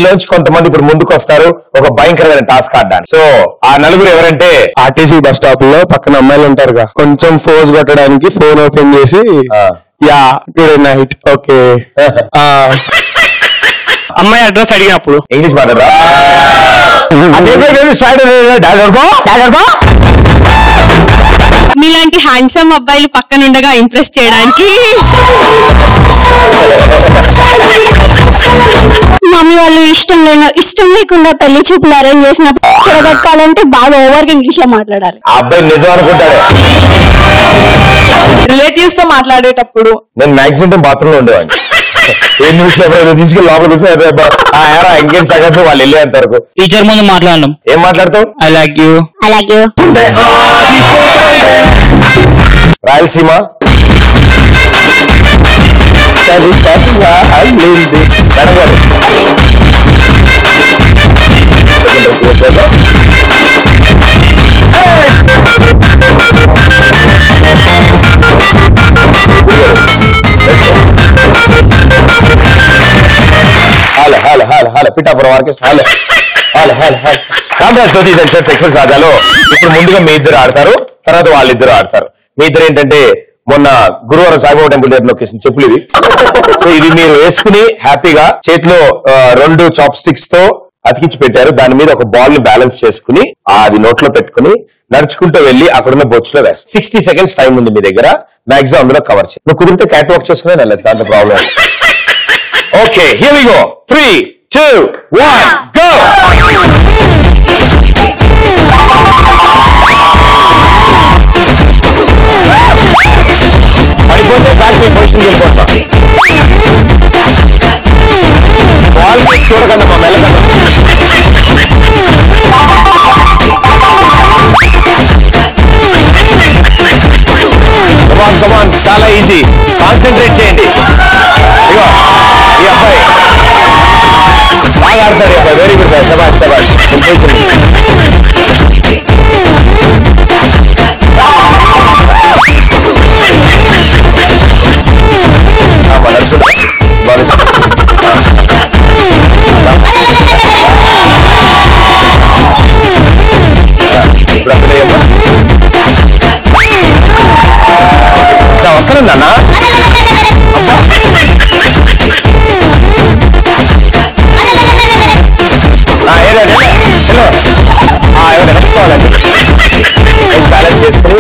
వీళ్ళలోంచి కొంతమంది ఇప్పుడు ముందుకు వస్తారు ఒక భయంకరమైన టాస్క్ ఆడడానికి. సో ఆ నలుగురు ఎవరంటే ఆర్టీసీ బస్ స్టాప్ లో పక్కన అమ్మాయిలు ఉంటారుగా, కొంచెం ఫోజ్ కొట్టడానికి ఫోన్ ఓపెన్ చేసి యా గుడ్ నైట్ ఓకే అమ్మాయి అడ్రస్ అడిగినప్పుడు ఇంగ్లీష్ మాట్లాడరా మీలాంటి హ్యాండ్సమ్ అబ్బాయిలు పక్కన ఉండగా ఇంప్రెస్ చేయడానికి మమ్మీ వాళ్ళు ఇష్టం లేకుండా పెళ్లి చూపులు అరేంజ్ చేసినప్పుడు చెడగొట్టాలంటే బాగా ఓవర్ ఇంగ్లీష్ లో మాట్లాడాలి. ఆ అబ్బాయి నిజం అనుకుంటాడు. రిలేటివ్స్ తో మాట్లాడేటప్పుడు నేను మ్యాక్సిమం బాత్రూమ్ లో ఉండేవాడిని. ఏం తీసుకెళ్ళి లోపల ఇంకేం సగం వాళ్ళు వెళ్ళే అంటారు. టీచర్ ముందు మాట్లాడడం. ఏం మాట్లాడతావు? I like you. Rayalaseema Pithapuram orchestra express రాజాలో ఇప్పుడు ముందుగా మీ ఇద్దరు ఆడతారు, తర్వాత వాళ్ళిద్దరు ఆడతారు. మీ ఇద్దరు ఏంటంటే మొన్న గురువారం సాయిబాబా టెంపుల్ దగ్గర లొకేషన్ చెప్పులు ఇవి. సో ఇది మీరు వేసుకుని హ్యాపీగా చేతిలో 2 చాప్ స్టిక్స్ తో అతికించి పెట్టారు. దాని మీద ఒక బాల్ ని బ్యాలెన్స్ చేసుకుని అది నోట్లో పెట్టుకుని నడుచుకుంటూ వెళ్లి అక్కడున్న బొచ్చులో వేస్తారు. 60 seconds టైం ఉంది మీ దగ్గర. మాక్సిమం అందులో కవర్ చేయాలి. నువ్వు కుదిరితే క్యాట్ వాక్ చేసుకునే వెళ్ళదు, దాంట్లో problem. Okay here we go. 3, 2, 1 go. పడిపోతే బ్యాక్ మీ పొజిషన్ వెళ్ళిపోతా. బాల్ చూడకండి మా మెల్లకండి. కమాన్ చాలా ఈజీ. కాన్సన్ట్రేట్ చేయండి. ఇగో ఈ అబ్బాయి బాగా ఆడతాడు. అబ్బాయి వెరీ గుడ్ బాయ్. శబాష్ శబాష్. వస్తానండి అన్న. బ్యాలెన్స్ చేసుకుని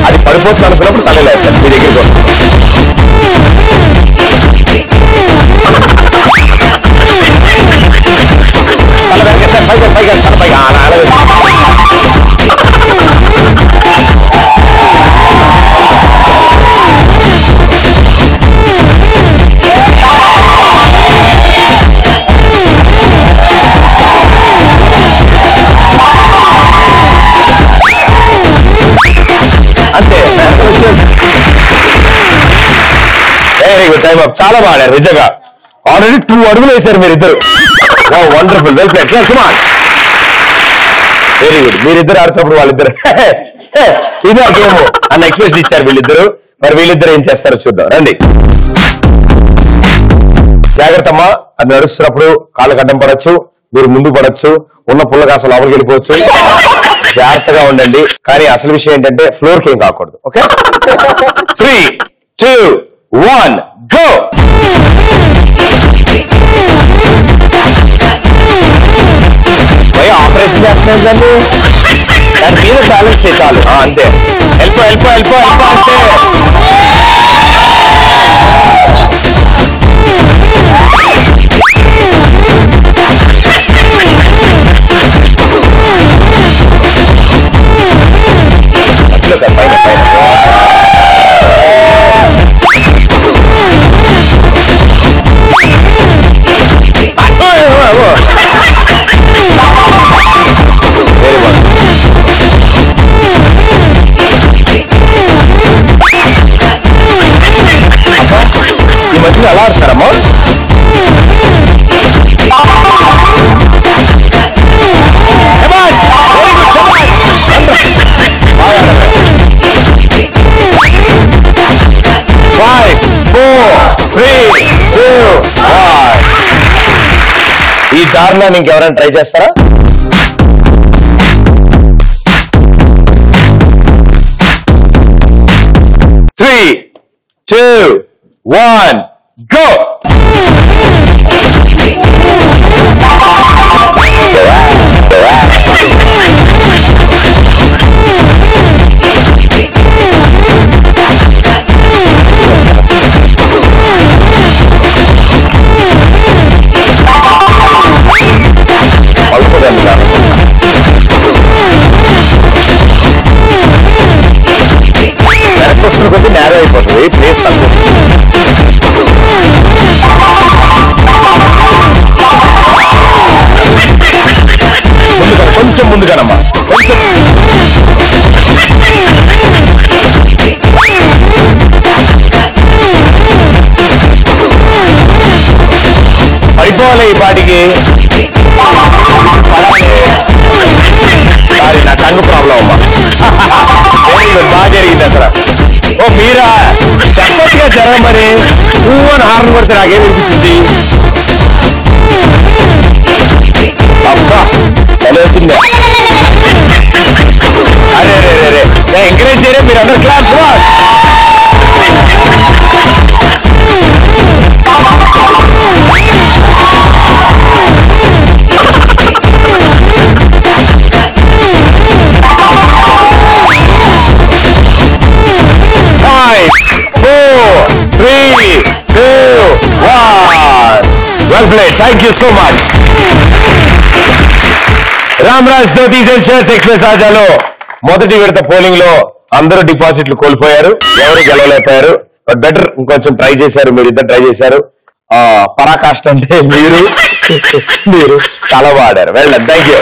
అది పడిపోతుంది అనుకున్నప్పుడు తల లేదు మీ దగ్గరికి వస్తుంది. తల పైగా పైగా తల పైగా అంతే. Very good. Time up. చాలా బాగారు నిజంగా. ఆల్రెడీ 2 అడుగులు వేశారు మీరిద్దరు. Wonderful. Well played. Very good. మీరిద్దరు ఆడుతున్నప్పుడు వాళ్ళిద్దరు ఇది గేమ్ అన్న ఎక్స్ప్రెషన్ ఇచ్చారు వీళ్ళిద్దరు. మరి వీళ్ళిద్దరు ఏం చేస్తారో చూద్దాం రండి. జాగ్రత్త అమ్మా. అది నడుస్తున్నప్పుడు కాళ్ళకు అడ్డం పడచ్చు, మీరు ముందు పడచ్చు, ఉన్న పుల్ల కాస్త లోపలికి వెళ్ళిపోవచ్చు. జాగ్రత్తగా ఉండండి. కానీ అసలు విషయం ఏంటంటే ఫ్లోర్ కి ఏం కాకూడదు. Okay 3, 2, 1 go. ఆపరేషన్ చేస్తున్నాం దాన్ని. దాని మీద బ్యాలెన్స్ చేయాలి అంతే. వెళ్ళిపో వెళ్ళిపో వెళ్ళిపో వెళ్ళిపో అంతే. పైన పైన దారుణాన్ని ఇంకెవరైనా ట్రై చేస్తారా? Three, 2, 1, go! కొద్ది నేర అయిపోతుంది ప్లేస్ తక్కువ. కొంచెం ముందుగానమ్మా, కొంచెం పడిపోవాలి ఈ పాటికి. సారీ, నా టంగ్ ప్రాబ్లం అమ్మా. బాగా జరిగింది అసలు. ఓ మీరా చెప్పట్టుగా జరగమని అని హార్న్ కొడితే నాకేం అనిపించింది? అబ్బా ఎలా వచ్చింది? అరే అరే అరే ఎంకరేజ్ చేయరే మీరు అందరు class. Well played. Thank you so much. Ramraj dhotis and shirts express ఆజాలో మొదటి విడత పోలింగ్ లో అందరూ డిపాజిట్లు కోల్పోయారు, ఎవరు గెలవలేకపోయారు. బట్ బెటర్ ఇంకొంచెం ట్రై చేశారు, మీరు ఇద్దరు ట్రై చేశారు. పరాకాష్ట అంటే మీరు చాలా బాగా ఆడారు. Well done, thank you.